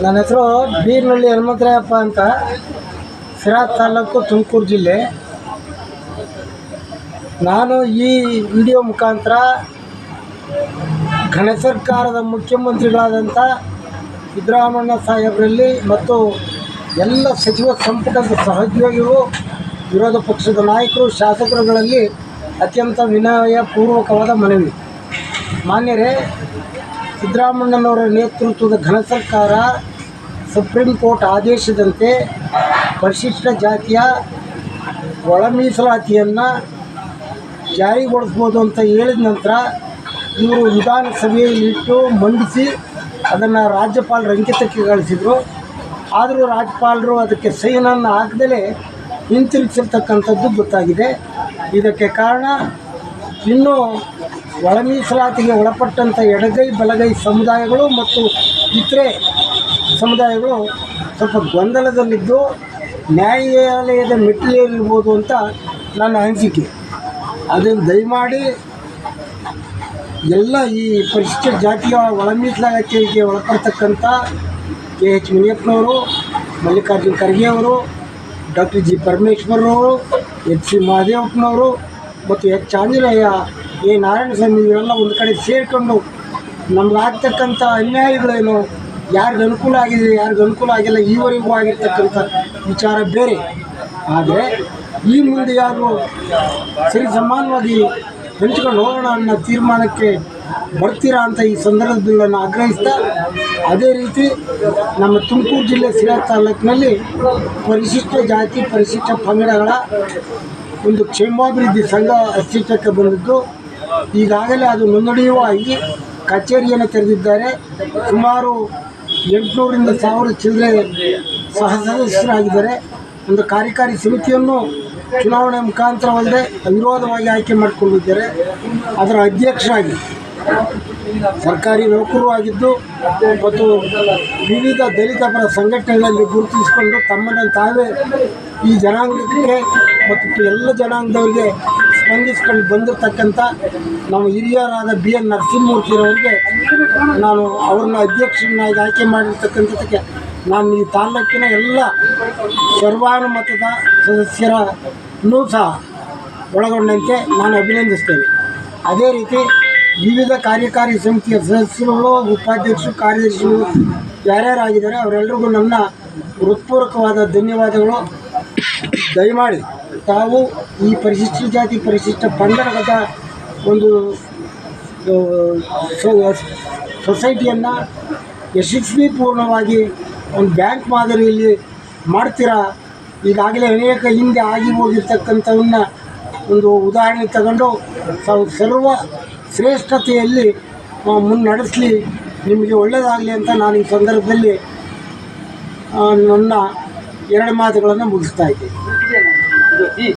ನನ್ನ ಹೆಸರು ಬೀರ್ನಳ್ಳಿ ಹನುಮಂತರಾಯಪ್ಪ ಅಂತ, ಸಿರಾ ತಾಲೂಕು, ತುಮಕೂರು ಜಿಲ್ಲೆ. ನಾನು ಈ ವಿಡಿಯೋ ಮುಖಾಂತರ ಘನ ಸರ್ಕಾರದ ಮುಖ್ಯಮಂತ್ರಿಗಳಾದಂಥ ಸಿದ್ದರಾಮಣ್ಣ ಸಾಹೇಬರಲ್ಲಿ ಮತ್ತು ಎಲ್ಲ ಸಚಿವ ಸಂಪುಟದ ಸಹೋದ್ಯೋಗಿಗಳು, ವಿರೋಧ ಪಕ್ಷದ ನಾಯಕರು, ಶಾಸಕರುಗಳಲ್ಲಿ ಅತ್ಯಂತ ವಿನಯಪೂರ್ವಕವಾದ ಮನವಿ. ಮಾನ್ಯರೇ, ಸಿದ್ದರಾಮಣ್ಣನವರ ನೇತೃತ್ವದ ಘನ ಸರ್ಕಾರ ಸುಪ್ರೀಂ ಕೋರ್ಟ್ ಆದೇಶದಂತೆ ಪರಿಶಿಷ್ಟ ಜಾತಿಯ ಒಳ ಮೀಸಲಾತಿಯನ್ನು ಜಾರಿಗೊಳಿಸ್ಬೋದು ಅಂತ ಹೇಳಿದ ನಂತರ ಇವರು ವಿಧಾನಸಭೆಯಲ್ಲಿಟ್ಟು ಮಂಡಿಸಿ ಅದನ್ನು ರಾಜ್ಯಪಾಲರ ಅಂಕಿತಕ್ಕೆ ಕಳಿಸಿದರು. ಆದರೂ ರಾಜ್ಯಪಾಲರು ಅದಕ್ಕೆ ಸಹಿಯನ್ನು ಹಾಕದಲೇ ಹಿಂತಿರುಗಿಸಿರ್ತಕ್ಕಂಥದ್ದು ಗೊತ್ತಾಗಿದೆ. ಇದಕ್ಕೆ ಕಾರಣ ಇನ್ನೂ ಒಳ ಮೀಸಲಾತಿಗೆ ಒಳಪಟ್ಟಂಥ ಎಡಗೈ ಬಲಗೈ ಸಮುದಾಯಗಳು ಮತ್ತು ಇತರೆ ಸಮುದಾಯಗಳು ಸ್ವಲ್ಪ ಗೊಂದಲದಲ್ಲಿದ್ದು ನ್ಯಾಯಾಲಯದ ಮೆಟ್ಟಿಲೇರಿರ್ಬೋದು ಅಂತ ನನ್ನ ಅನಿಸಿಕೆ. ಅದನ್ನು ದಯಮಾಡಿ ಎಲ್ಲ ಈ ಪರಿಶಿಷ್ಟ ಜಾತಿಯ ಒಳ ಮೀಸಲಾತಿಗೆ ಒಳಪಡ್ತಕ್ಕಂಥ KH ಮುನಿಯಪ್ಪನವರು, ಮಲ್ಲಿಕಾರ್ಜುನ ಖರ್ಗೆ ಅವರು, ಡಾಕ್ಟರ್ G ಪರಮೇಶ್ವರವರು, HC ಮಹದೇವಪ್ಪನವರು ಮತ್ತು H ಆಂಜನೇಯ, A ನಾರಾಯಣಸ್ವಾಮಿ ಇವರೆಲ್ಲ ಒಂದು ಕಡೆ ಸೇರಿಕೊಂಡು ನಮಗಾಗ್ತಕ್ಕಂಥ ಅನ್ಯಾಯಗಳೇನು, ಯಾರಿಗೆ ಅನುಕೂಲ ಆಗಿದೆ ಯಾರಿಗೆ ಅನುಕೂಲ ಆಗಿಲ್ಲ, ಈವರೆಗೂ ಆಗಿರ್ತಕ್ಕಂಥ ವಿಚಾರ ಬೇರೆ. ಆದರೆ ಈ ಮುಂದೆ ಯಾರು ಸರಿ ಸಮಾನವಾಗಿ ಹಂಚ್ಕೊಂಡು ಹೋಗೋಣ ಅನ್ನೋ ತೀರ್ಮಾನಕ್ಕೆ ಬರ್ತೀರಾ ಅಂತ ಈ ಸಂದರ್ಭದಲ್ಲಿ ನಾನು ಆಗ್ರಹಿಸ್ತಾ, ಅದೇ ರೀತಿ ನಮ್ಮ ತುಮಕೂರು ಜಿಲ್ಲೆ ಸಿರಾ ತಾಲೂಕಿನಲ್ಲಿ ಪರಿಶಿಷ್ಟ ಜಾತಿ ಪರಿಶಿಷ್ಟ ಪಂಗಡಗಳ ಒಂದು ಕ್ಷೇಮಾಭಿವೃದ್ಧಿ ಸಂಘ ಅಸ್ತಿತ್ವಕ್ಕೆ ಬಂದಿದ್ದು, ಈಗಾಗಲೇ ಅದು ಮುನ್ನಡೆಯುವಾಗಿ ಕಚೇರಿಯನ್ನು ತೆರೆದಿದ್ದಾರೆ. ಸುಮಾರು 800ರಿಂದ 1000 ಚಿಲ್ಲರೆ ಸಹ ಸದಸ್ಯರಾಗಿದ್ದಾರೆ. ಒಂದು ಕಾರ್ಯಕಾರಿ ಸಮಿತಿಯನ್ನು ಚುನಾವಣೆ ಮುಖಾಂತರವಲ್ಲದೆ ಅವಿರೋಧವಾಗಿ ಆಯ್ಕೆ ಮಾಡಿಕೊಂಡಿದ್ದಾರೆ. ಅದರ ಅಧ್ಯಕ್ಷರಾಗಿ ಸರ್ಕಾರಿ ನೌಕರರು ಆಗಿದ್ದು ಮತ್ತು ವಿವಿಧ ದಲಿತ ಪರ ಸಂಘಟನೆಗಳಲ್ಲಿ ಗುರುತಿಸಿಕೊಂಡು ತಮ್ಮನ್ನು ತಾವೇ ಈ ಜನಾಂಗಕ್ಕೆ ಮತ್ತು ಎಲ್ಲ ಜನಾಂಗದವರಿಗೆ ಸ್ಪಂದಿಸ್ಕೊಂಡು ಬಂದಿರತಕ್ಕಂಥ ನಮ್ಮ ಹಿರಿಯರಾದ BN ನರಸಿಂಹಮೂರ್ತಿರವರಿಗೆ ನಾನು ಅವ್ರನ್ನ ಅಧ್ಯಕ್ಷರನ್ನಾಗಿ ಆಯ್ಕೆ ಮಾಡಿರ್ತಕ್ಕಂಥದ್ದಕ್ಕೆ ನಾನು ಈ ತಾಲೂಕಿನ ಎಲ್ಲ ಸರ್ವಾನುಮತದ ಸದಸ್ಯರನ್ನೂ ಸಹ ಒಳಗೊಂಡಂತೆ ನಾನು ಅಭಿನಂದಿಸ್ತೇನೆ. ಅದೇ ರೀತಿ ವಿವಿಧ ಕಾರ್ಯಕಾರಿ ಸಮಿತಿಯ ಸದಸ್ಯರುಗಳು, ಉಪಾಧ್ಯಕ್ಷರು, ಕಾರ್ಯದರ್ಶಿಗಳು ಯಾರ್ಯಾರಾಗಿದ್ದಾರೆ ಅವರೆಲ್ಲರಿಗೂ ನನ್ನ ಹೃತ್ಪೂರ್ವಕವಾದ ಧನ್ಯವಾದಗಳು. ದಯಮಾಡಿ ತಾವು ಈ ಪರಿಶಿಷ್ಟ ಜಾತಿ ಪರಿಶಿಷ್ಟ ಪಂಗಡದ ಒಂದು ಸೊಸೈಟಿಯನ್ನು ಯಶಸ್ವಿಪೂರ್ಣವಾಗಿ ಒಂದು ಬ್ಯಾಂಕ್ ಮಾದರಿಯಲ್ಲಿ ಮಾಡ್ತೀರಾ. ಈಗಾಗಲೇ ಅನೇಕ ಹಿಂದೆ ಆಗಿ ಹೋಗಿರ್ತಕ್ಕಂಥವನ್ನ ಒಂದು ಉದಾಹರಣೆ ತಗೊಂಡು ಸರ್ವ ಶ್ರೇಷ್ಠತೆಯಲ್ಲಿ ಮುನ್ನಡೆಸಲಿ, ನಿಮಗೆ ಒಳ್ಳೆಯದಾಗಲಿ ಅಂತ ನಾನು ಈ ಸಂದರ್ಭದಲ್ಲಿ ನನ್ನ 2 ಮಾತುಗಳನ್ನು ಮುಗಿಸ್ತಾ ಇದ್ದೀನಿ.